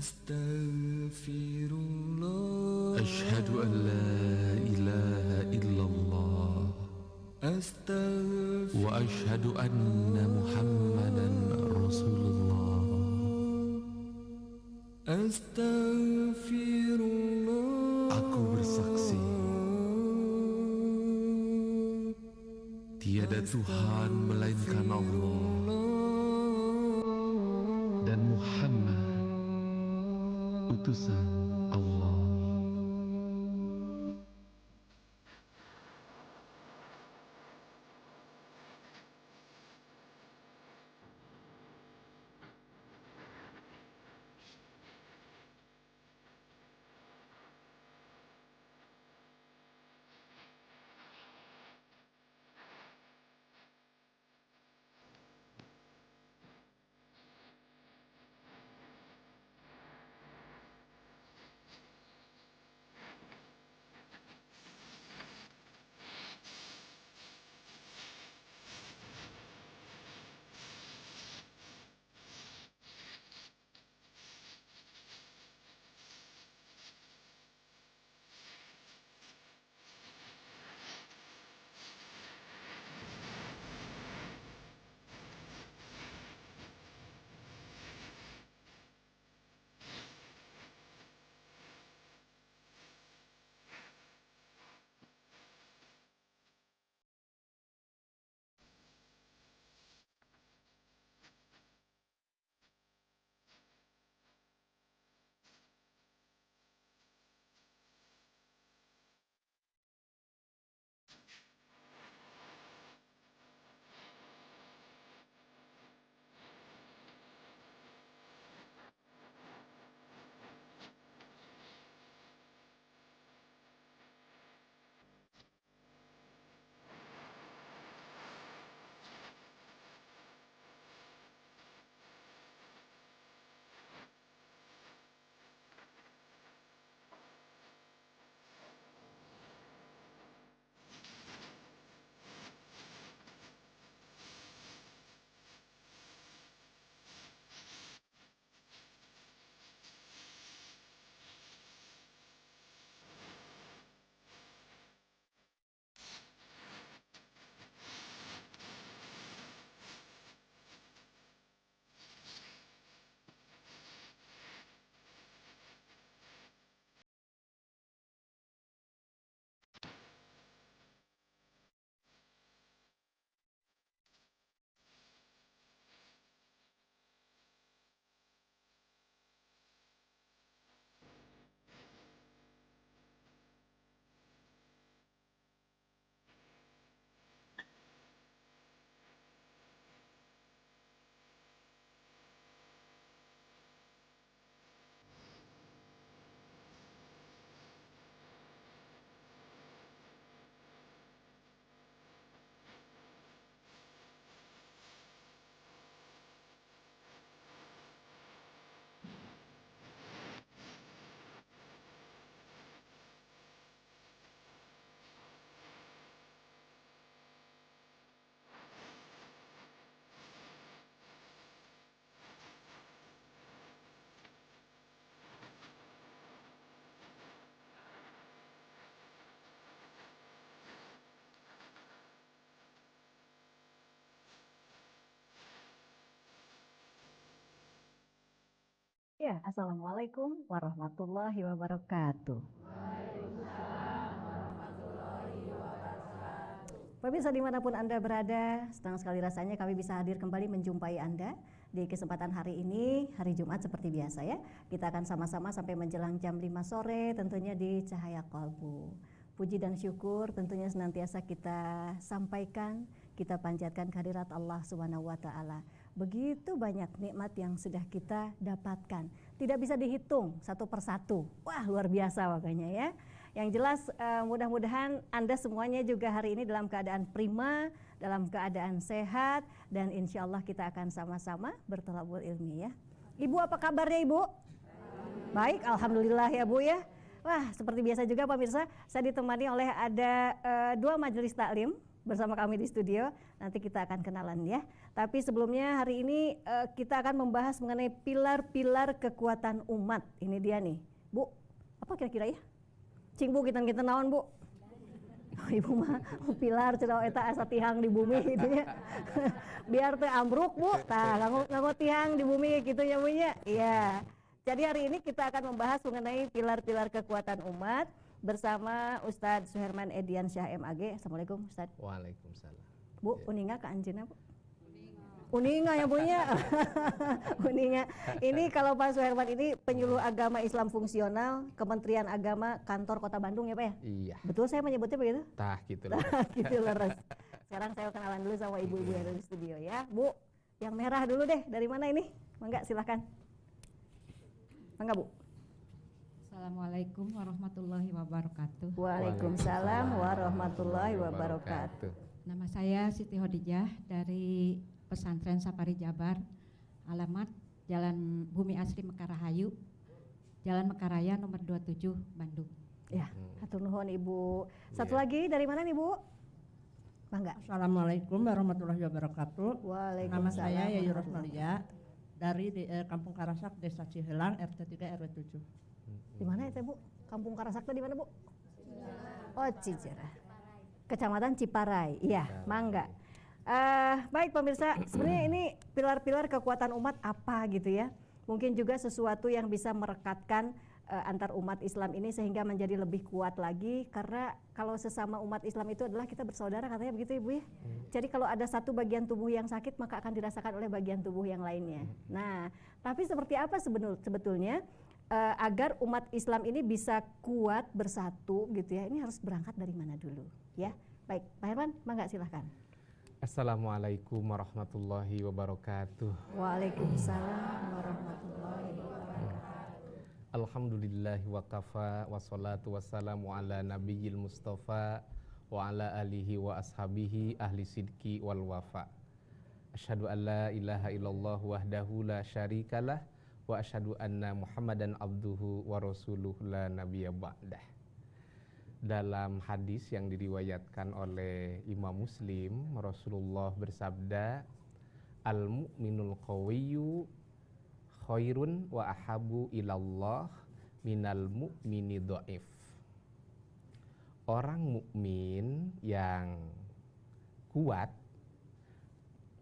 Astaghfirullah. Asyhadu an la ilaha illallah. Astaghfirullah. Wa asyhadu anna Muhammadan Rasulullah. Astaghfirullah. Aku bersaksi tiada Tuhan melainkan Allah, dan Muhammad utusan Allah. Ya, Assalamualaikum warahmatullahi wabarakatuh. Pemirsa dimanapun Anda berada, senang sekali rasanya kami bisa hadir kembali menjumpai Anda di kesempatan hari ini, hari Jumat seperti biasa ya. Kita akan sama-sama sampai menjelang jam 5 sore tentunya di Cahaya Kolbu. Puji dan syukur tentunya senantiasa kita sampaikan, kita panjatkan kehadirat Allah Subhanahu wa taala. Begitu banyak nikmat yang sudah kita dapatkan, tidak bisa dihitung satu persatu. Wah, luar biasa makanya ya. Yang jelas mudah-mudahan Anda semuanya juga hari ini dalam keadaan prima, dalam keadaan sehat, dan insya Allah kita akan sama-sama bertolabul ilmi ya. Ibu, apa kabarnya Ibu? Baik, alhamdulillah ya Bu ya. Wah, seperti biasa juga pemirsa, saya ditemani oleh ada dua majelis taklim bersama kami di studio. Nanti kita akan kenalan ya. Tapi sebelumnya hari ini kita akan membahas mengenai pilar-pilar kekuatan umat. Ini dia nih, Bu. Apa kira-kira ya? Cing Bu, kita naon Bu? Oh, Ibu mah pilar cenah eta asa tihang di bumi gitu ya. Biar teu ambruk Bu. Tah nganggo tihang di bumi gitu ya Bu nya. Iya. Jadi hari ini kita akan membahas mengenai pilar-pilar kekuatan umat bersama Ustadz Suherman Edian Syah MAG. Assalamualaikum Ustadz. Waalaikumsalam. Bu, uninga ke anjeunna Bu? Uninga ya Bu nya. Uninga. Ini kalau Pak Suherman ini penyuluh agama Islam fungsional Kementerian Agama Kantor Kota Bandung ya Pak ya? Iya. Betul saya menyebutnya begitu? Tah gitu lah. Gitu leres. Sekarang saya kenalan dulu sama ibu-ibu yang ada di studio ya. Bu, yang merah dulu deh. Dari mana ini? Mangga silahkan. Mangga Bu. Assalamualaikum warahmatullahi wabarakatuh. Waalaikumsalam warahmatullahi wabarakatuh. Nama saya Siti Hodijah dari Pesantren Sapari Jabar. Alamat Jalan Bumi Asri Mekarahayu, Jalan Mekaraya nomor 27 Bandung. Ya, hatur nuhun Ibu. Satu lagi dari mana nih Bu? Mangga. Assalamualaikum warahmatullahi wabarakatuh. Waalaikumsalam. Nama saya Yayu Rosmalia dari Kampung Karasak, Desa Cihelang, RT 3 RW 7. Di mana itu Bu? Kampung Karasakti di mana Bu? Oh, Cicerah. Kecamatan Ciparai. Iya, Mangga. Baik pemirsa, sebenarnya ini pilar-pilar kekuatan umat apa gitu ya? Mungkin juga sesuatu yang bisa merekatkan antar umat Islam ini sehingga menjadi lebih kuat lagi, karena kalau sesama umat Islam itu adalah kita bersaudara katanya begitu Ibu ya. Jadi kalau ada satu bagian tubuh yang sakit maka akan dirasakan oleh bagian tubuh yang lainnya. Nah, tapi seperti apa sebetulnya agar umat Islam ini bisa kuat bersatu gitu ya? Ini harus berangkat dari mana dulu ya? Baik, Pak Herman, mangga silahkan. Assalamualaikum warahmatullahi wabarakatuh. Waalaikumsalam warahmatullahi wabarakatuh. Alhamdulillahi wa kafa wa salatu wassalamu ala nabiyil mustafa wa ala alihi wa ashabihi ahli sidki wal wafa. Asyhadu an la ilaha illallah wahdahu la syarikalah wa asyhadu anna Muhammadan abduhu wa rasuluh la nabiyya ba'dah. Dalam hadis yang diriwayatkan oleh Imam Muslim, Rasulullah bersabda, al-mu'minul qawiyyu khairun wa ahabu ilallah minal mu'mini dhaif. Orang mukmin yang kuat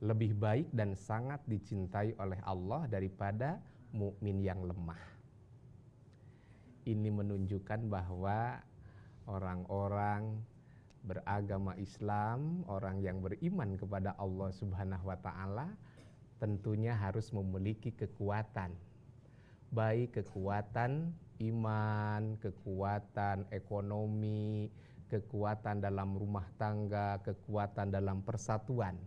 lebih baik dan sangat dicintai oleh Allah daripada mukmin yang lemah. Ini menunjukkan bahwa orang-orang beragama Islam, orang yang beriman kepada Allah Subhanahu wa taala tentunya harus memiliki kekuatan. Baik kekuatan iman, kekuatan ekonomi, kekuatan dalam rumah tangga, kekuatan dalam persatuan.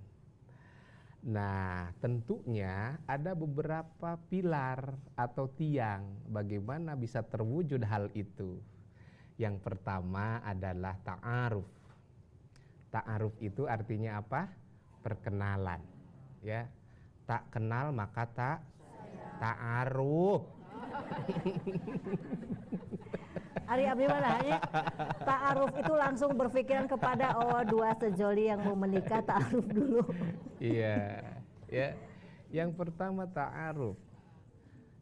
Nah, tentunya ada beberapa pilar atau tiang bagaimana bisa terwujud hal itu. Yang pertama adalah ta'aruf. Ta'aruf itu artinya apa? Perkenalan. Ya, tak kenal maka tak ta'aruf. Ari abdi mana hanya ta'aruf itu langsung berpikiran kepada dua sejoli yang mau menikah, ta'aruf dulu. Iya, ya. Yang pertama ta'aruf.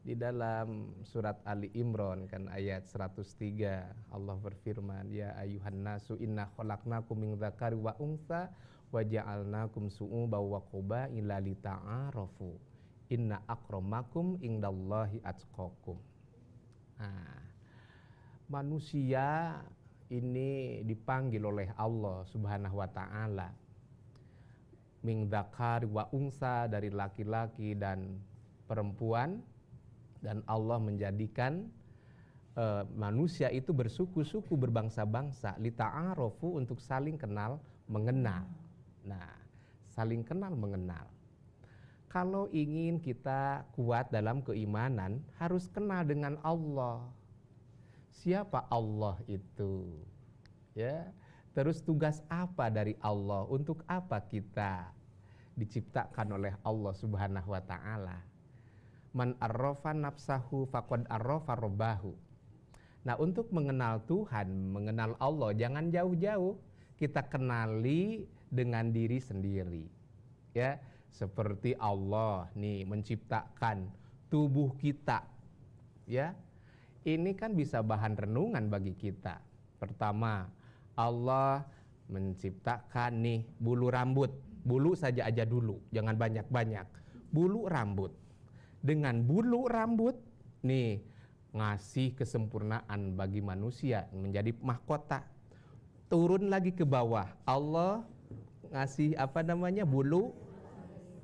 Di dalam surat Ali Imran kan ayat 103 Allah berfirman, ya ayuhan nasu inna khalaqnakum min dzakari wa untha wa ja'alnakum su'uban wa qabaila lita'arafu inna akramakum indallahi atqakum. Nah, manusia ini dipanggil oleh Allah Subhanahu wa taala min dzakari wa untha, dari laki-laki dan perempuan. Dan Allah menjadikan manusia itu bersuku-suku, berbangsa-bangsa, lita'arofu, untuk saling kenal mengenal. Nah, saling kenal mengenal. Kalau ingin kita kuat dalam keimanan, harus kenal dengan Allah. Siapa Allah itu? Ya, terus tugas apa dari Allah? Untuk apa kita diciptakan oleh Allah Subhanahu wa taala? Man arrafa nafsahu faqad arrafa rabbahu. Nah, untuk mengenal Tuhan, mengenal Allah, jangan jauh-jauh. Kita kenali dengan diri sendiri. Ya, seperti Allah nih menciptakan tubuh kita. Ya. Ini kan bisa bahan renungan bagi kita. Pertama, Allah menciptakan nih bulu rambut. Bulu saja aja dulu, jangan banyak-banyak. Bulu rambut. Dengan bulu rambut nih ngasih kesempurnaan bagi manusia menjadi mahkota. Turun lagi ke bawah, Allah ngasih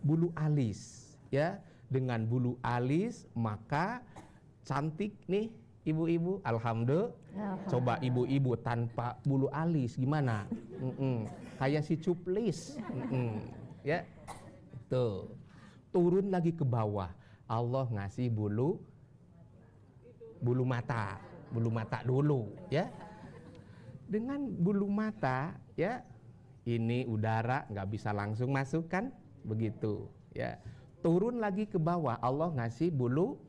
bulu alis, ya. Dengan bulu alis maka cantik nih ibu-ibu. Alhamdulillah. Coba ibu-ibu tanpa bulu alis gimana? Kayak si cuplis. Ya. Tuh. Turun lagi ke bawah, Allah ngasih bulu mata dulu, ya. Dengan bulu mata, ya, ini udara nggak bisa langsung masuk kan, begitu, ya. Turun lagi ke bawah, Allah ngasih bulu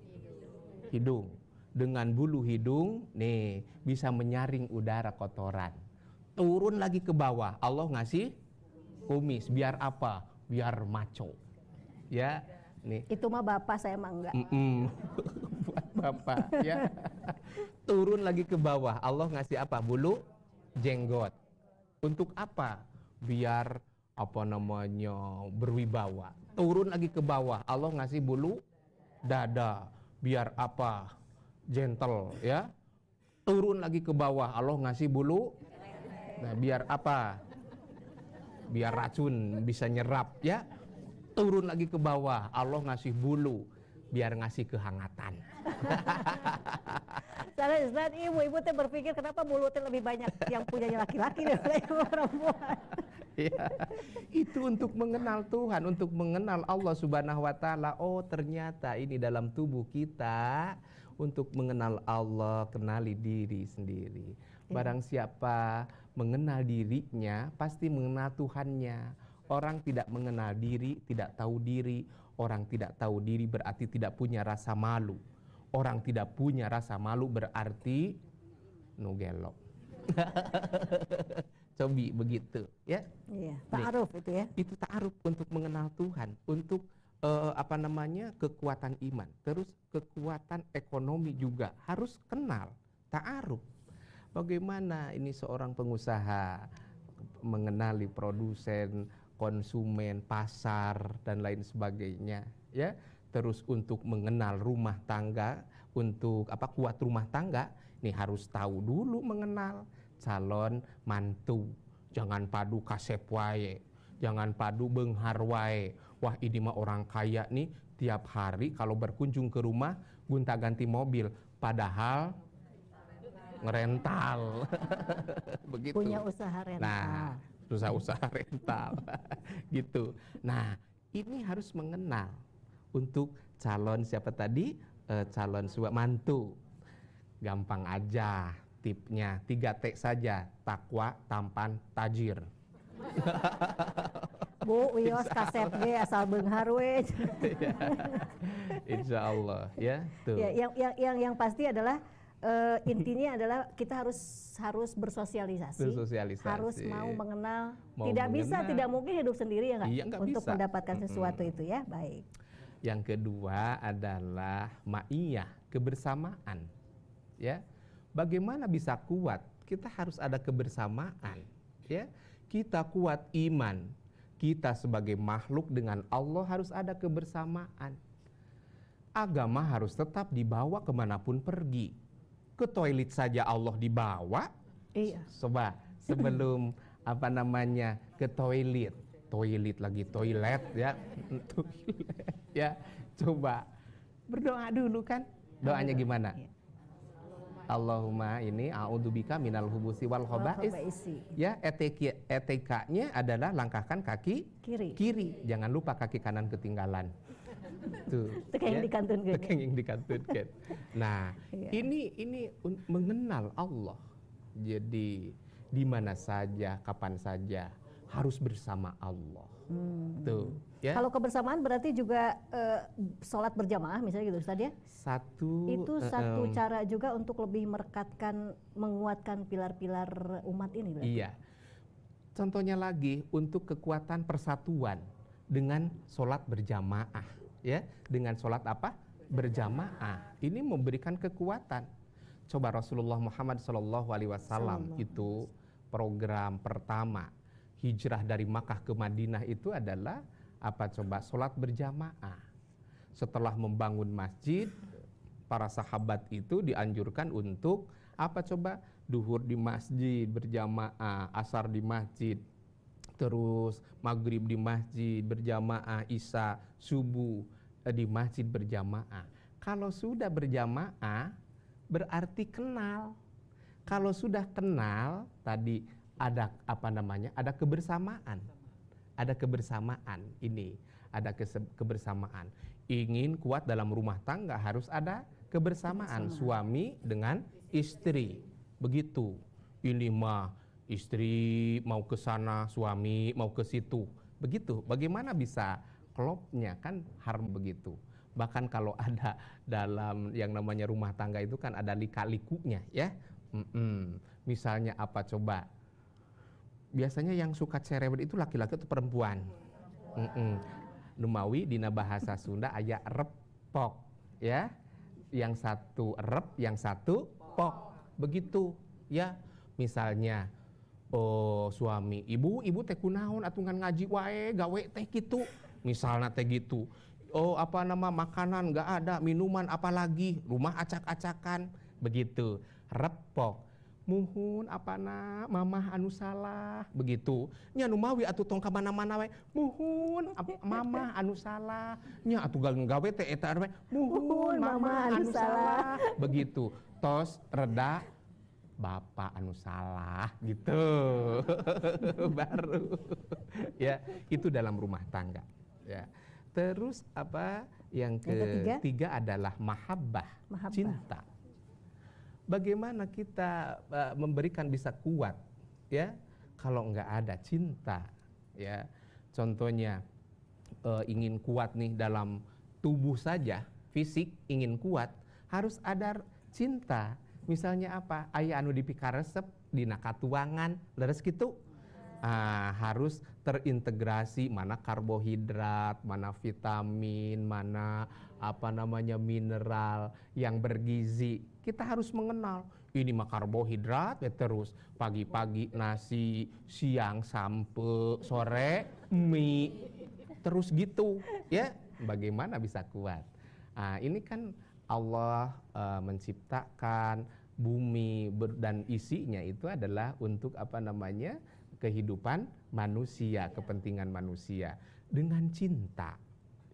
hidung. Dengan bulu hidung, nih, bisa menyaring udara kotoran. Turun lagi ke bawah, Allah ngasih kumis. Biar apa? Biar maco. Ya, nih. Itu mah bapak, saya mah enggak. Buat bapak, ya. Turun lagi ke bawah, Allah ngasih apa? Bulu jenggot. Untuk apa? Biar berwibawa. Turun lagi ke bawah, Allah ngasih bulu dada. Biar apa? Gentle, ya. Turun lagi ke bawah, Allah ngasih bulu. Nah, biar apa? Biar racun bisa nyerap, ya. Turun lagi ke bawah, Allah ngasih bulu. Biar ngasih kehangatan. Soalnya Ustaz, ibu teh berpikir kenapa bulu teh lebih banyak yang punyanya laki-laki daripada perempuan. Ya, itu untuk mengenal Tuhan, untuk mengenal Allah Subhanahu wa Ta'ala. Oh, ternyata ini dalam tubuh kita untuk mengenal Allah, kenali diri sendiri. Barang siapa mengenal dirinya, pasti mengenal Tuhannya. Orang tidak mengenal diri, tidak tahu diri. Orang tidak tahu diri berarti tidak punya rasa malu. Orang tidak punya rasa malu berarti nugelo. Cobi begitu, ya. Iya, ta'aruf itu ya. Itu ta'aruf untuk mengenal Tuhan, untuk kekuatan iman, terus kekuatan ekonomi juga harus kenal, ta'aruf. Bagaimana ini seorang pengusaha mengenali produsen, konsumen, pasar dan lain sebagainya, ya. Terus untuk mengenal rumah tangga, untuk kuat rumah tangga, nih harus tahu dulu mengenal calon mantu. Jangan padu kasep wae, jangan padu benghar wae. Wah, ini mah orang kaya nih, tiap hari kalau berkunjung ke rumah gonta-ganti mobil, padahal ngerental. Begitu. Punya usaha rental. Nah, usaha rental. Gitu. Nah, ini harus mengenal untuk calon siapa tadi? Calon mantu. Gampang aja tipnya, 3T saja, takwa, tampan, tajir. Bu, wios kasep ge asal beunghar we. Insya Allah, ya. Tuh. Ya, yang pasti adalah intinya adalah kita harus bersosialisasi, harus mau mengenal. Tidak mungkin hidup sendiri ya nggak? Iya, untuk bisa mendapatkan sesuatu itu ya, baik. Yang kedua adalah ma'iyah, kebersamaan. Ya, bagaimana bisa kuat? Kita harus ada kebersamaan. Ya, kita kuat iman. Kita sebagai makhluk dengan Allah harus ada kebersamaan. Agama harus tetap dibawa kemanapun pergi. Ke toilet saja Allah dibawa. Iya. Coba sebelum ke toilet lagi toilet ya. Toilet ya. Coba berdoa dulu kan. Doanya gimana? Iya. Allahumma ini a'udzubika minal hubusi wal khaba'is. Ya, etikanya adalah langkahkan kaki kiri. Jangan lupa kaki kanan ketinggalan. Tuh. Tekeng yang dikantunkeun. Nah, iya. ini mengenal Allah. Jadi di mana saja, kapan saja harus bersama Allah. Tuh, ya. Kalau kebersamaan berarti juga sholat berjamaah misalnya gitu Ustaz ya? Itu satu cara juga untuk lebih merekatkan, menguatkan pilar-pilar umat ini berarti. Iya. contohnya lagi untuk kekuatan persatuan dengan sholat berjamaah, ya, dengan sholat apa? Berjamaah. Ini memberikan kekuatan. Coba Rasulullah Muhammad SAW itu program pertama hijrah dari Makkah ke Madinah itu adalah apa coba? Sholat berjamaah. Setelah membangun masjid, para sahabat itu dianjurkan untuk apa coba? Duhur di masjid berjamaah, asar di masjid, terus maghrib di masjid berjamaah, isya, subuh di masjid berjamaah. Kalau sudah berjamaah berarti kenal. Kalau sudah kenal tadi ada apa namanya? Ada kebersamaan. Ada kebersamaan ini, ada kebersamaan. Ingin kuat dalam rumah tangga harus ada kebersamaan suami dengan istri. Begitu. Ini mah istri mau ke sana, suami mau ke situ. Begitu. Bagaimana bisa klopnya kan harus begitu. Bahkan kalau ada dalam yang namanya rumah tangga itu kan ada lika-likunya ya. Misalnya apa coba? Biasanya yang suka cerewet itu laki-laki atau perempuan? Numawi dina bahasa Sunda aya repok ya. Yang satu rep, yang satu pok. Begitu ya. Misalnya suami, ibu teh kunaon atungan ngaji wae gawe teh gitu. Misalnya teh gitu. Apa nama makanan nggak ada, minuman apalagi, rumah acak-acakan, begitu. Repok. Muhun apana mamah anu salah, begitu. Nya nu mawi atuh tong ka mana-mana we. Muhun mamah anu salah. Nya atuh gawe teh eta we. Muhun mamah anu salah. Begitu. Tos reda bapak anu salah gitu. Baru. Ya, itu dalam rumah tangga. Ya. Terus apa yang ketiga adalah mahabbah, cinta. Bagaimana kita memberikan bisa kuat ya kalau nggak ada cinta ya. Contohnya ingin kuat nih dalam tubuh saja, fisik ingin kuat harus ada cinta. Misalnya apa? Aya anu dipikaresep dina katuangan leres gitu. Harus terintegrasi mana karbohidrat, mana vitamin, mana apa namanya mineral yang bergizi. Kita harus mengenal ini mah karbohidrat ya terus pagi-pagi nasi, siang sampe, sore mie, terus gitu ya. Bagaimana bisa kuat? Ini kan Allah menciptakan bumi dan isinya itu adalah untuk apa namanya? Kehidupan manusia, kepentingan manusia dengan cinta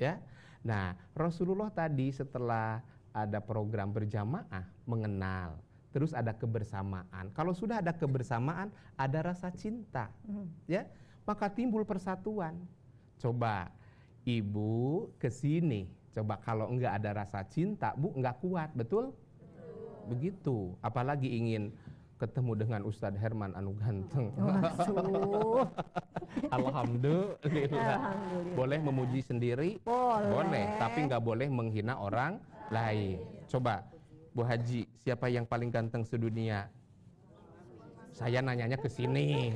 ya. Nah, Rasulullah tadi setelah ada program berjamaah mengenal, terus ada kebersamaan. Kalau sudah ada kebersamaan, ada rasa cinta ya, maka timbul persatuan. Coba ibu ke sini, coba kalau enggak ada rasa cinta, Bu enggak kuat, betul? Begitu, apalagi ingin ketemu dengan Ustadz Herman anu ganteng. Alhamdulillah. Boleh memuji sendiri? Boleh, tapi nggak boleh menghina orang lain. Coba Bu Haji, siapa yang paling ganteng sedunia? Saya nanyanya ke sini.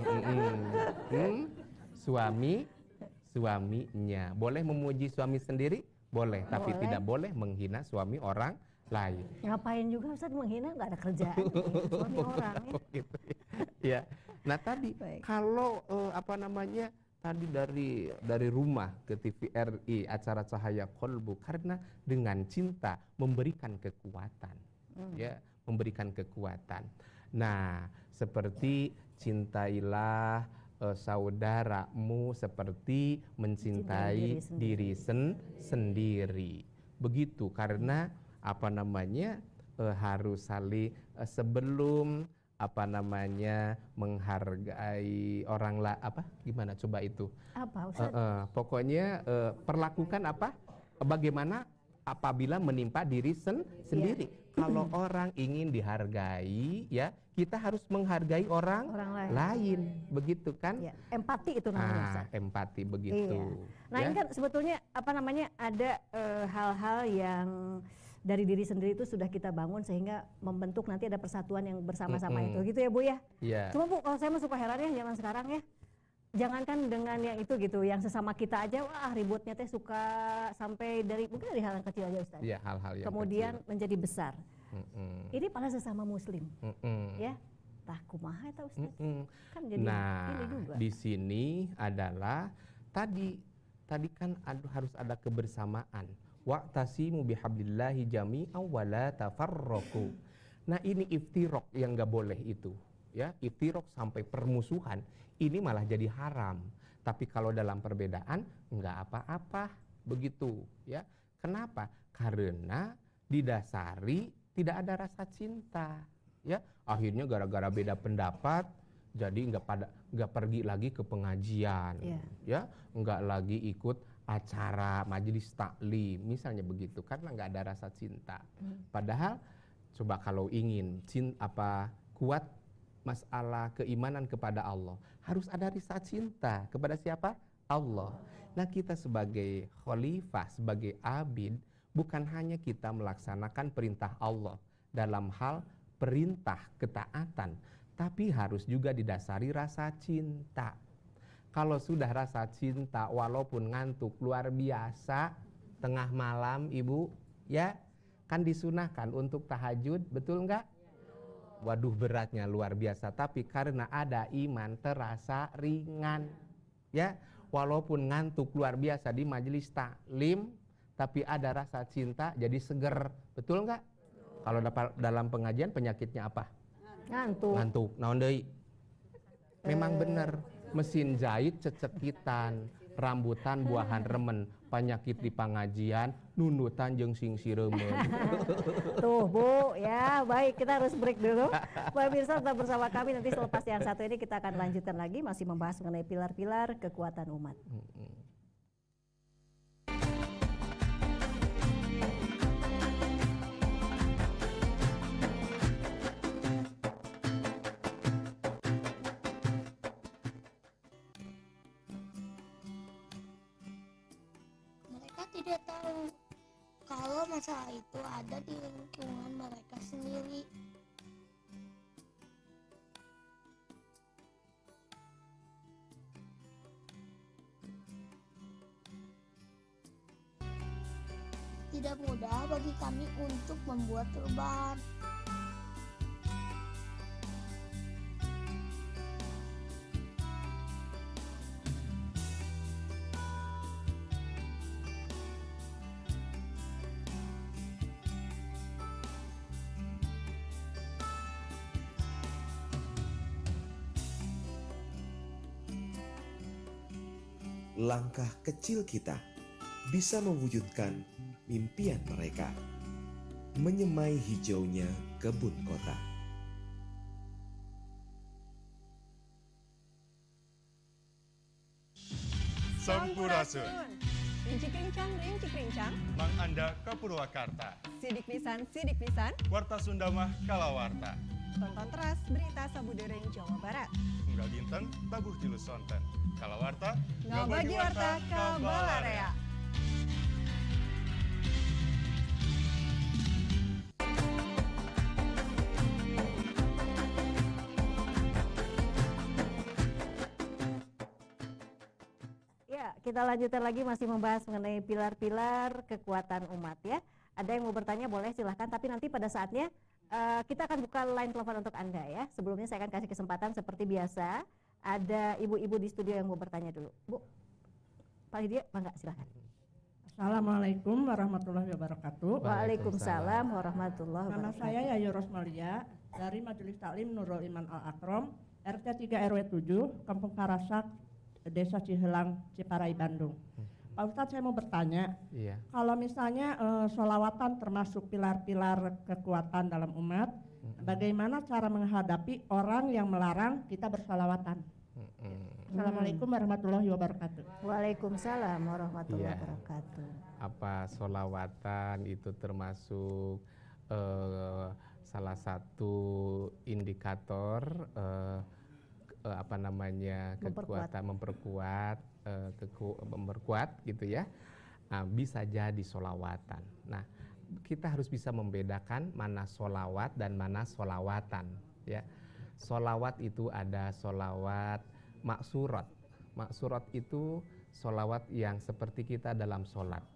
Suaminya. Boleh memuji suami sendiri? Boleh, tapi tidak boleh menghina suami orang lain. Ngapain juga Ustaz menghina, nggak ada kerjaan suami orang ya. Gitu. Ya. Nah tadi kalau apa namanya tadi dari rumah ke TVRI acara Cahaya Kolbu karena dengan cinta memberikan kekuatan, ya memberikan kekuatan. Nah seperti cintailah saudaramu seperti mencintai diri sendiri. Begitu karena apa namanya harus saling sebelum apa namanya menghargai orang apa gimana coba itu apa Ustaz? Pokoknya perlakukan apa bagaimana apabila menimpa diri sendiri. Kalau orang ingin dihargai ya kita harus menghargai orang lain begitu kan ya, empati itu namanya Ustaz. Empati begitu. Iya. Nah ya? ini kan sebetulnya apa namanya ada hal-hal yang dari diri sendiri itu sudah kita bangun sehingga membentuk nanti ada persatuan yang bersama-sama itu gitu ya Bu ya. Yeah. Cuma Bu kalau saya suka heran ya zaman sekarang ya jangankan dengan yang itu gitu, yang sesama kita aja wah ributnya teh suka sampai dari mungkin dari hal yang kecil aja Ustaz. Ya, hal-hal yang Kemudian kecil. menjadi besar. Mm-mm. Ini pada sesama muslim, Mm-mm. ya. Tah kumaha eta Ustaz? Mm-mm. Kan jadi Nah, ini juga. di sini adalah tadi kan harus ada kebersamaan. Wa'tasimu bihablillahi jami'an wa la tafarraqu. Nah, ini iftiraq yang nggak boleh itu, ya. Iftiraq sampai permusuhan, ini malah jadi haram. Tapi kalau dalam perbedaan nggak apa-apa, begitu, ya. Kenapa? Karena didasari tidak ada rasa cinta, ya. Akhirnya gara-gara beda pendapat jadi nggak pergi lagi ke pengajian, Iya. ya, nggak lagi ikut acara majelis taklim misalnya begitu, karena nggak ada rasa cinta. Padahal coba kalau ingin kuat masalah keimanan kepada Allah, harus ada rasa cinta kepada siapa? Allah. Nah, kita sebagai khalifah, sebagai abid, bukan hanya kita melaksanakan perintah Allah dalam hal perintah ketaatan, tapi harus juga didasari rasa cinta. Kalau sudah rasa cinta, walaupun ngantuk luar biasa tengah malam, Ibu, ya, kan disunahkan untuk tahajud, betul nggak? Waduh, beratnya luar biasa, tapi karena ada iman terasa ringan, ya. Walaupun ngantuk luar biasa di majelis taklim, tapi ada rasa cinta jadi seger, betul nggak? Kalau dalam pengajian penyakitnya apa? Ngantuk. Naon deui? Memang benar, mesin jahit cecekitan, rambutan buahan remen, penyakit di pengajian, nunutan jeung sing siremen. Tuh Bu, ya baik, kita harus break dulu. Pemirsa tetap bersama kami, nanti selepas yang satu ini kita akan lanjutkan lagi, masih membahas mengenai pilar-pilar kekuatan umat. Mereka tidak tahu kalau masalah itu ada di lingkungan mereka sendiri. Tidak mudah bagi kami untuk membuat perubahan. Langkah kecil kita bisa mewujudkan impian mereka, menyemai hijaunya kebun kota. Sampurasun, Rincik rincang, Mang Anda ke Purwakarta, sidik pisan, Warta Sunda mah kalawarta, tonton teras berita Sabudering Jawa Barat. unggal dinten tabuh tilu sonten, kalawarta Ngabagi warta ka Balarea. Ya, kita lanjutkan lagi masih membahas mengenai pilar-pilar kekuatan umat ya. Ada yang mau bertanya boleh silahkan, tapi nanti pada saatnya kita akan buka line telepon untuk Anda ya. Sebelumnya saya akan kasih kesempatan seperti biasa. Ada ibu-ibu di studio yang mau bertanya dulu. Bu, Pak Lydia, mangga silahkan. Assalamualaikum warahmatullahi wabarakatuh. Waalaikumsalam warahmatullahi Nama wabarakatuh. saya Yayu Rosmalia dari Majelis Taklim Nurul Iman Al Akram, RT 3 RW 7, Kampung Karasak, Desa Cihelang, Ciparai, Bandung. Pak Ustadz, saya mau bertanya, Iya. kalau misalnya sholawatan termasuk pilar-pilar kekuatan dalam umat, bagaimana cara menghadapi orang yang melarang kita bersolawatan? Assalamualaikum warahmatullahi wabarakatuh. Waalaikumsalam warahmatullahi Iya. wabarakatuh. Apa sholawatan itu termasuk salah satu indikator kekuatan memperkuat gitu ya. Bisa jadi sholawatan. Nah, kita harus bisa membedakan mana sholawat dan mana sholawatan ya. Sholawat itu ada sholawat maksurat, Maksurat itu sholawat yang seperti kita dalam sholat.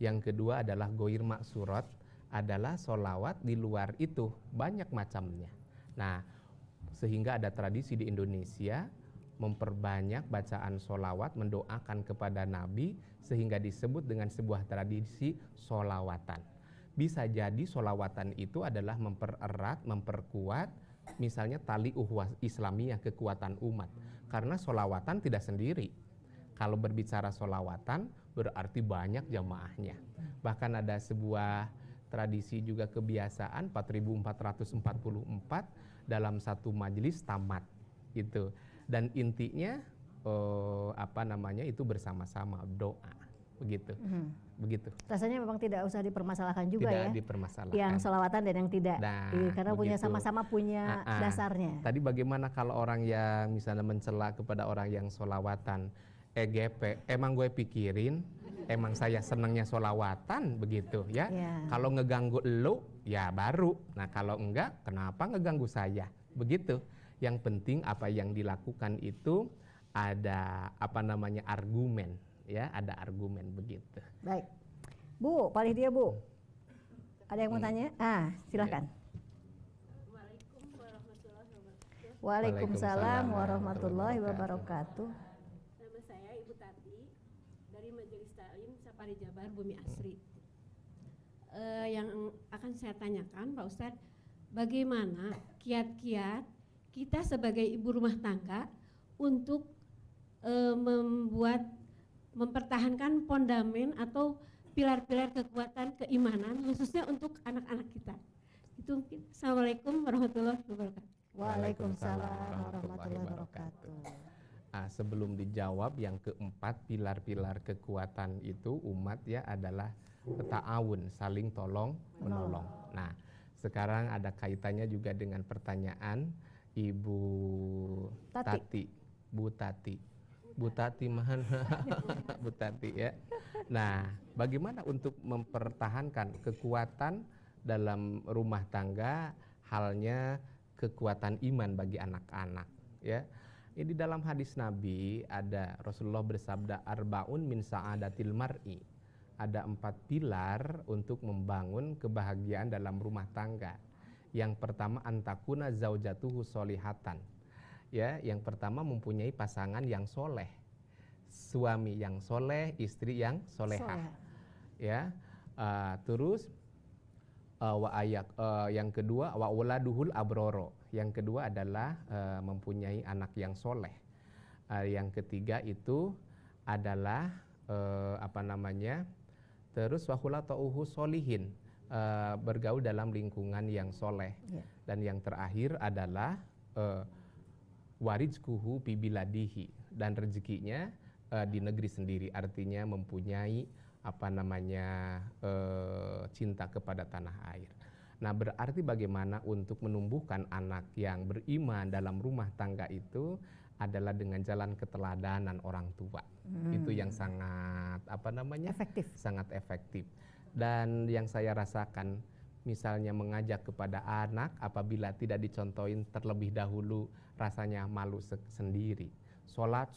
Yang kedua adalah goir maksurat, adalah sholawat di luar itu, banyak macamnya. Nah, sehingga ada tradisi di Indonesia memperbanyak bacaan sholawat, mendoakan kepada Nabi, sehingga disebut dengan sebuah tradisi sholawatan. Bisa jadi sholawatan itu adalah mempererat, memperkuat misalnya tali uhwah Islamiyah, kekuatan umat. Karena sholawatan tidak sendiri. Kalau berbicara sholawatan berarti banyak jamaahnya. Bahkan ada sebuah tradisi juga kebiasaan 4444 dalam satu majelis tamat gitu. Dan intinya itu bersama-sama doa begitu. Begitu. Rasanya memang tidak usah dipermasalahkan juga tidak ya. dipermasalahkan. Yang sholawatan dan yang tidak. Nah, Karena punya sama-sama punya dasarnya. Tadi bagaimana kalau orang yang misalnya mencela kepada orang yang sholawatan, EGP, emang gue pikirin, emang saya senangnya sholawatan begitu ya. Kalau ngeganggu elu, ya baru. Nah kalau enggak, kenapa ngeganggu saya? Begitu. Yang penting apa yang dilakukan itu ada argumen. Ya, ada argumen begitu. Baik, Bu, paling dia Bu, ada yang mau tanya? Silakan. Waalaikumsalam warahmatullahi wabarakatuh. Nama saya Ibu Tati dari Majelis Ta'lim Sapari Jabar Bumi Asri. Yang akan saya tanyakan Pak Ustadz, bagaimana kiat-kiat kita sebagai ibu rumah tangga untuk mempertahankan fondamen atau pilar-pilar kekuatan keimanan khususnya untuk anak-anak kita. Itu mungkin. Assalamualaikum warahmatullahi wabarakatuh. Waalaikumsalam warahmatullahi wabarakatuh. Sebelum dijawab yang keempat, pilar-pilar kekuatan itu umat ya adalah ta'awun, saling tolong menolong. Nah, sekarang ada kaitannya juga dengan pertanyaan Ibu Tati. Bu Tati mana? Bu Tati ya. Nah, bagaimana untuk mempertahankan kekuatan dalam rumah tangga, halnya kekuatan iman bagi anak-anak ya. Di dalam hadis Nabi ada Rasulullah bersabda arbaun min sa'adatil mar'i. Ada 4 pilar untuk membangun kebahagiaan dalam rumah tangga. Yang pertama antakuna zaujatuhu solihatan. Ya, yang pertama mempunyai pasangan yang soleh, suami yang soleh, istri yang solehah. Ya, terus yang kedua wa uladuhul abroro. Yang kedua adalah mempunyai anak yang soleh. Yang ketiga itu adalah terus wa khulatuhu solihin, bergaul dalam lingkungan yang soleh. Dan yang terakhir adalah warizkuhu fi biladihi, dan rezekinya di negeri sendiri, artinya mempunyai cinta kepada tanah air. Nah, berarti bagaimana untuk menumbuhkan anak yang beriman dalam rumah tangga itu adalah dengan jalan keteladanan orang tua. Itu yang sangat efektif. Sangat efektif. Dan yang saya rasakan, misalnya mengajak kepada anak apabila tidak dicontohin terlebih dahulu, rasanya malu sendiri. Sholat,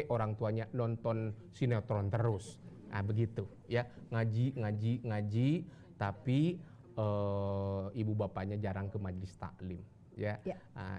orang tuanya nonton sinetron terus. Nah, begitu ya, ngaji, tapi ibu bapaknya jarang ke majelis taklim ya.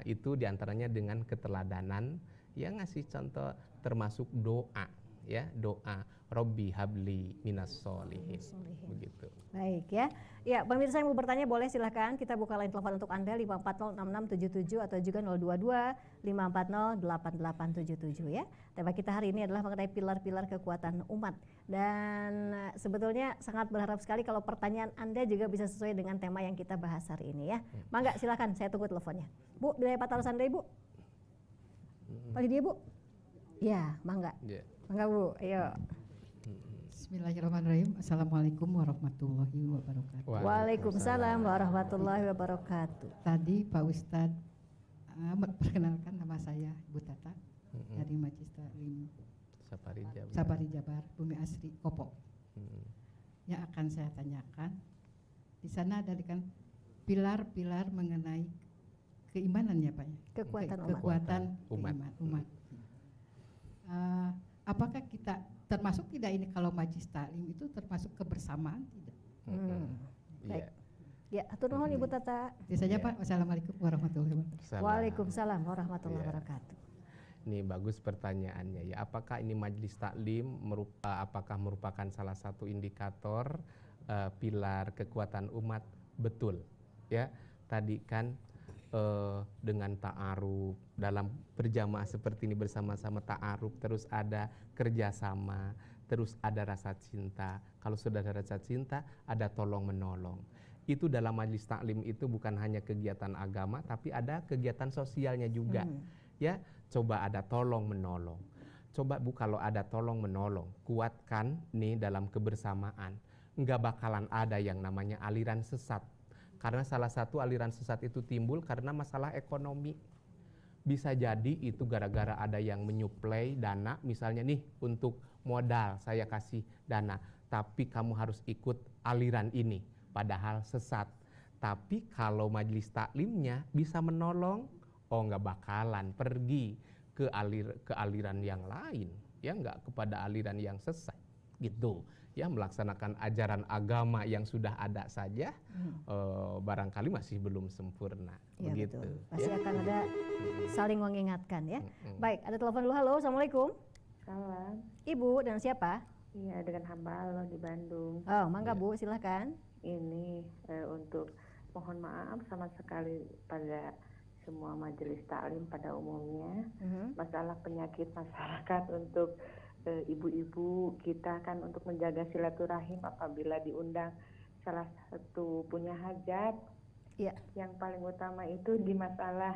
Itu diantaranya dengan keteladanan yang ngasih contoh, termasuk doa ya, doa Robbi habli minas solihin. Begitu. Baik ya. Ya, pemirsa yang mau bertanya boleh silahkan, kita buka line telepon untuk Anda 5406677 atau juga 022 5408877 ya. Tema kita hari ini adalah mengenai pilar-pilar kekuatan umat. Dan sebetulnya sangat berharap sekali kalau pertanyaan Anda juga bisa sesuai dengan tema yang kita bahas hari ini ya. Mangga silakan, saya tunggu teleponnya. Bu, wilayah Patarusan Sandai Bu. Pagi dia Bu. Ya, mangga. Mangga Bu, ayo. Bismillahirrahmanirrahim. Assalamualaikum warahmatullahi wabarakatuh. Waalaikumsalam warahmatullahi wabarakatuh. Tadi Pak Ustadz perkenalkan, nama saya Ibu Tata dari Majelis Taklim Sapari Jabar Bumi Asri Kopo. Yang akan saya tanyakan, di sana ada kan pilar-pilar mengenai keimanan ya Pak ya? Kekuatan umat. apakah kita termasuk tidak ini kalau majlis taklim itu termasuk kebersamaan tidak? Baik. Ya, atur nuhun Ibu Tata. Itu saja Pak. Wassalamualaikum warahmatullahi wabarakatuh. Waalaikumsalam warahmatullahi wabarakatuh. Ini bagus pertanyaannya ya. Apakah ini majlis taklim apakah merupakan salah satu indikator pilar kekuatan umat? Betul. Ya, tadi kan dengan ta'aruf dalam berjamaah seperti ini bersama-sama ta'aruf, terus ada kerjasama, terus ada rasa cinta. Kalau sudah ada rasa cinta, ada tolong menolong. Itu dalam majlis taklim itu bukan hanya kegiatan agama, tapi ada kegiatan sosialnya juga. Ya, coba ada tolong menolong. Coba Bu, kalau ada tolong menolong, kuatkan nih dalam kebersamaan. Nggak bakalan ada yang namanya aliran sesat. Karena salah satu aliran sesat itu timbul karena masalah ekonomi. Bisa jadi itu gara-gara ada yang menyuplai dana, misalnya nih untuk modal saya kasih dana, tapi kamu harus ikut aliran ini, padahal sesat. Tapi kalau majlis taklimnya bisa menolong, oh nggak bakalan pergi ke aliran yang lain, ya nggak kepada aliran yang sesat gitu. Ya, melaksanakan ajaran agama yang sudah ada saja barangkali masih belum sempurna. Ya, begitu. Betul. Pasti akan ada saling mengingatkan ya. Baik, ada telepon dulu. Halo, Assalamualaikum. Salam. Ibu, dengan siapa? Iya, dengan hamba Allah di Bandung. Oh, mangga Bu, silahkan. Ini untuk mohon maaf sama sekali pada semua majelis taklim pada umumnya. Masalah penyakit masyarakat untuk ibu-ibu kita kan untuk menjaga silaturahim apabila diundang salah satu punya hajat. Yang paling utama itu di masalah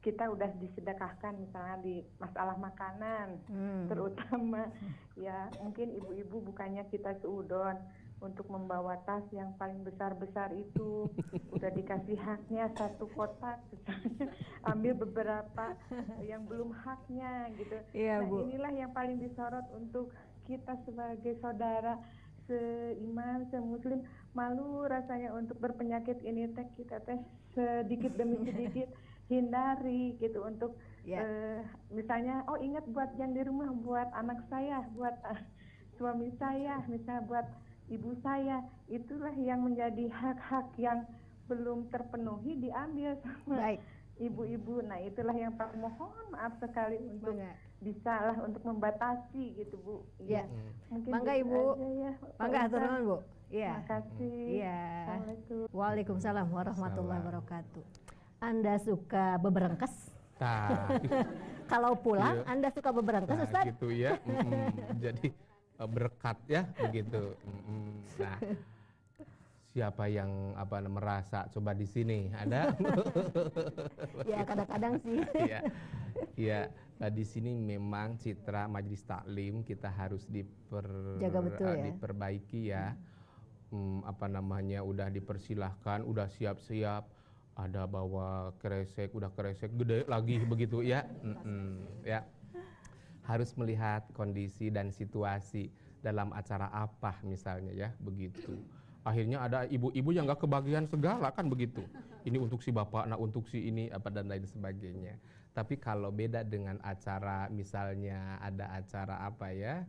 kita udah disedekahkan misalnya di masalah makanan terutama ya mungkin ibu-ibu bukannya kita seudon untuk membawa tas yang paling besar-besar itu udah dikasih haknya 1 kotak ambil beberapa yang belum haknya gitu. Nah Bu, inilah yang paling disorot untuk kita sebagai saudara seiman, semuslim, malu rasanya untuk berpenyakit ini teh kita teh sedikit demi sedikit hindari gitu untuk misalnya oh ingat buat yang di rumah, buat anak saya, buat suami saya, misalnya buat ibu saya, itulah yang menjadi hak-hak yang belum terpenuhi diambil sama ibu-ibu. Nah itulah yang mohon maaf sekali untuk bisa lah untuk membatasi gitu Bu. Iya. Mungkin Mangga gitu Ibu. aja ya, Mangga atur nuhun Bu. Iya. Makasih. Iya. Assalamualaikum. Waalaikumsalam warahmatullahi wabarakatuh. Anda suka beberengkes? Kalau pulang Anda suka beberengkes Ustaz? Gitu ya. Jadi berkat ya begitu. Nah, siapa yang merasa coba di sini ada? Ya kadang-kadang sih. Ya, di sini memang citra majelis taklim kita harus jaga betul ya. Diperbaiki ya. Udah dipersilahkan, udah siap-siap, ada bawa kresek, udah kresek gede lagi begitu ya. Ya. Harus melihat kondisi dan situasi dalam acara apa misalnya ya begitu. Akhirnya ada ibu-ibu yang nggak kebagian segala kan begitu. Ini untuk si bapak, nah untuk si ini apa dan lain sebagainya. Tapi kalau beda dengan acara misalnya ada acara apa ya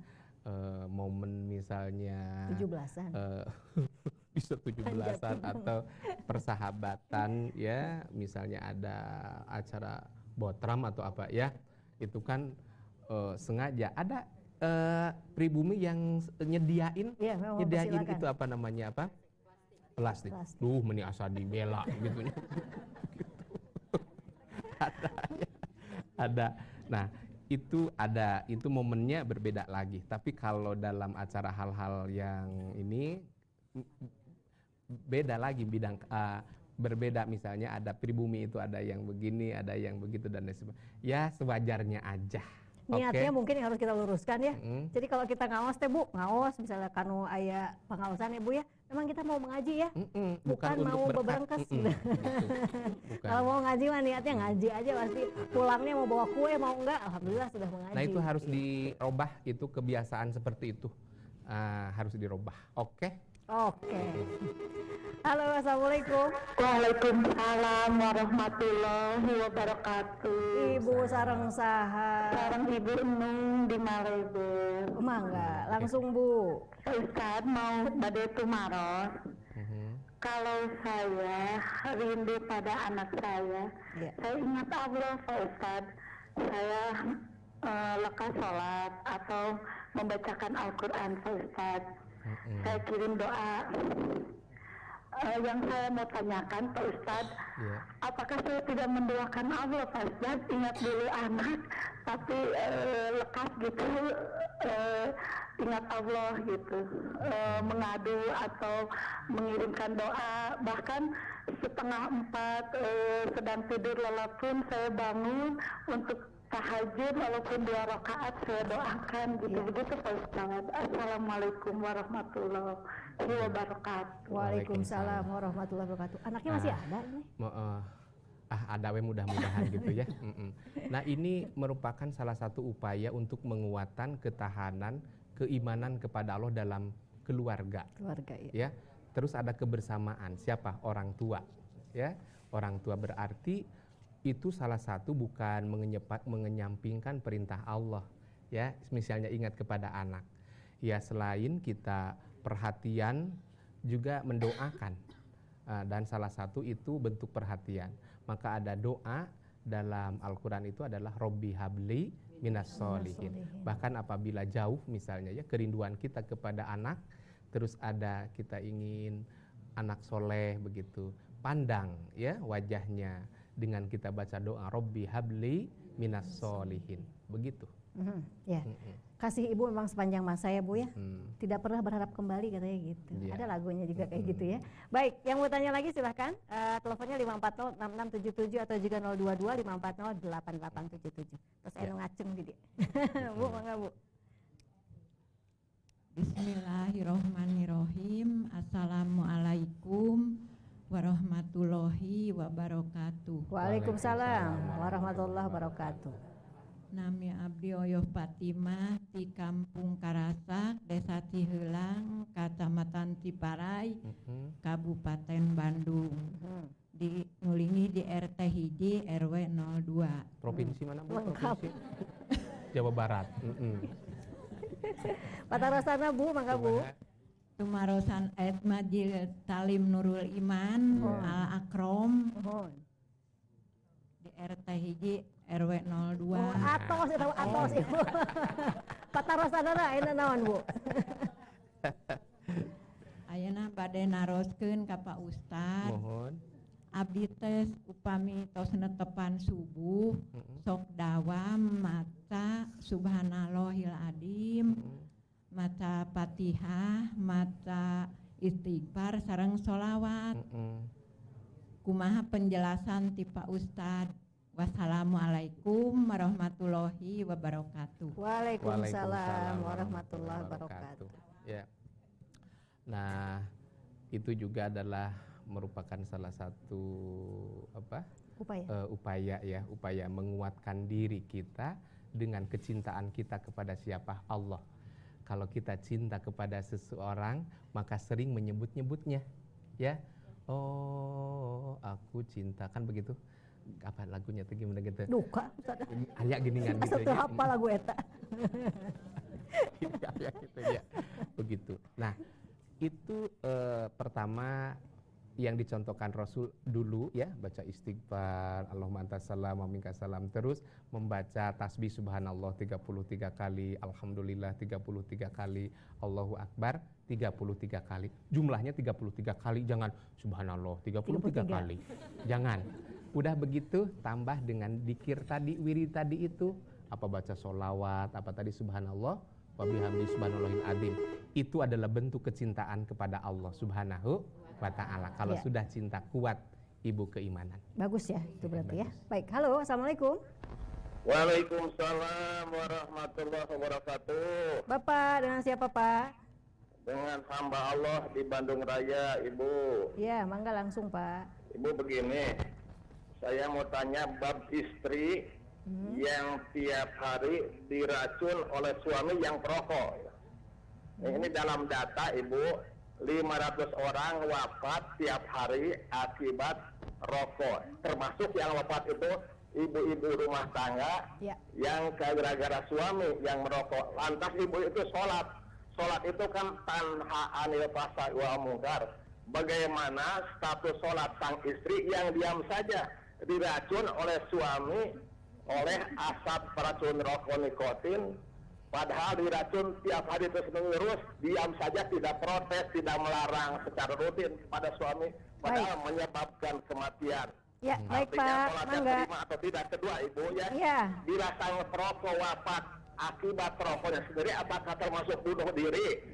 momen misalnya 17-an. Bisa 17-an atau persahabatan ya misalnya ada acara botram atau apa ya itu kan sengaja ada pribumi yang nyediain itu apa namanya plastik. Duh meni asa dibela gitu. Ada. Nah itu momennya berbeda lagi. Tapi kalau dalam acara hal-hal yang ini beda lagi bidang berbeda, misalnya ada pribumi itu ada yang begini, ada yang begitu dan lain sebagainya. Ya sewajarnya aja. Niatnya mungkin yang harus kita luruskan ya. Jadi kalau kita ngaos teh Bu, ngaos misalnya kanu aya pengaosan ya Bu ya, memang kita mau mengaji ya. Bukan mau beberengkes gitu. Kalau mau ngaji mah niatnya ngaji aja, pasti pulangnya mau bawa kue mau enggak, alhamdulillah sudah mengaji. Nah itu harus dirubah, itu kebiasaan seperti itu harus dirubah. Oke. Halo, assalamualaikum. Waalaikumsalam warahmatullahi wabarakatuh. Ibu sareng saha. Sareng Ibu Enung di Malebe. Mangga, langsung Bu. Ustaz mau bade tumaros. Kalau saya rindu pada anak saya ingat Allah Pak Ustaz. Saya lekas sholat atau membacakan Al-Quran Pak Ustaz. Saya kirim doa. Yang saya mau tanyakan Pak Ustadz, apakah saya tidak mendoakan Allah Pak Ustadz, ingat dulu anak, tapi lekas gitu, ingat Allah gitu, mengadu atau mengirimkan doa, bahkan 3:30 sedang tidur lelap pun saya bangun untuk tahajud walaupun 2 rakaat saya doakan gitu. Begitu Pak Ustadz. Assalamualaikum warahmatullahi wabarakatuh. Waalaikumsalam warahmatullahi wabarakatuh. Anaknya masih ada ini? Ada mudah-mudahan gitu ya. Nah, ini merupakan salah satu upaya untuk menguatkan ketahanan keimanan kepada Allah dalam keluarga. Ya. Terus ada kebersamaan. Siapa? Orang tua. Ya. Orang tua berarti itu salah satu bukan mengenyampingkan perintah Allah, ya, misalnya ingat kepada anak, ya, selain kita perhatian juga mendoakan, dan salah satu itu bentuk perhatian. Maka ada doa dalam Al-Quran itu adalah Robbi habli minas solihin. Bahkan apabila jauh misalnya ya kerinduan kita kepada anak, terus ada kita ingin anak soleh begitu, pandang ya wajahnya dengan kita baca doa Robbi habli minas solihin, begitu. Ya, kasih ibu memang sepanjang masa ya Bu ya, tidak pernah berharap kembali katanya gitu. Ada lagunya juga kayak gitu ya. Baik, yang mau tanya lagi silahkan, teleponnya 5406677 atau juga 02254088877. Terus enu ngaceng di dia. Bu, mangga Bu. Bismillahirrohmanirrohim. Assalamualaikum warahmatullahi wabarakatuh. Waalaikumsalam warahmatullahi wabarakatuh. Nami abdi Oyoh Fatimah di Kampung Karasak, Desa Ciheulang, Kecamatan Ciparai, Kabupaten Bandung. Di ngulingi di RT Hiji RW 02. Provinsi mana Bu? Lengkap. Jawa Barat. Patarosana Bu, mangga Bu. Tumarosan Ait Majil Talim Nurul Iman Al Akrom di RT Hiji RW 02. Atos itu atos Ibu. Patarosana ayeuna naon Bu? Ayeuna bade naroskeun ka Pak Ustad. Mohon. Abdi tes upami tos netepan subuh sok dawam maca subhanallahil adim. Maca Fatihah, maca istighfar sareng sholawat. Kumaha penjelasan ti Pak Ustad. Wassalamualaikum warahmatullahi wabarakatuh. Waalaikumsalam warahmatullahi wabarakatuh. Ya. Nah, itu juga adalah merupakan salah satu upaya menguatkan diri kita dengan kecintaan kita kepada siapa? Allah. Kalau kita cinta kepada seseorang, maka sering menyebut-nyebutnya, ya. Oh, aku cinta, kan begitu. Apa lagunya tuh gimana gitu? Duka. Aya gini kan gitu ya. Apa lagu eta? Ya gitu ya. Begitu. Nah, itu pertama yang dicontohkan Rasul dulu ya, baca istighfar, Allahumma antas salam wa minkas salam, terus membaca tasbih subhanallah 33 kali, alhamdulillah 33 kali, Allahu akbar 33 kali. Jumlahnya 33 kali, jangan subhanallah 33 kali. Jangan. Udah begitu tambah dengan dikir tadi, wirid tadi itu, apa baca sholawat, apa tadi subhanallah wa bihamdi subhanallahil azim. Itu adalah bentuk kecintaan kepada Allah Subhanahu wa ta'ala. Kalau sudah cinta kuat ibu keimanan. Bagus ya, itu berarti ya. Baik, halo, assalamualaikum. Waalaikumsalam warahmatullahi wabarakatuh. Bapak, dengan siapa Pak? Dengan hamba Allah di Bandung Raya, Ibu. Iya, mangga langsung Pak. Ibu begini, saya mau tanya bab istri yang tiap hari diracun oleh suami yang perokok. Ini dalam data Ibu, 500 orang wafat tiap hari akibat rokok. Termasuk yang wafat itu ibu-ibu rumah tangga yang gara-gara suami yang merokok. Lantas ibu itu sholat. Sholat itu kan tanha anil fahsya'i wal munkar. Bagaimana status sholat sang istri yang diam saja diracun oleh suami oleh asap peracun rokok nikotin, padahal diracun tiap hari terus menerus, diam saja, tidak protes, tidak melarang secara rutin pada suami, padahal menyebabkan kematian. Ya, baik Artinya Pak sholatnya Mangga. terima atau tidak. Kedua ibu ya, Iya. bila sang perokok wafat akibat rokoknya sendiri, apakah termasuk bunuh diri?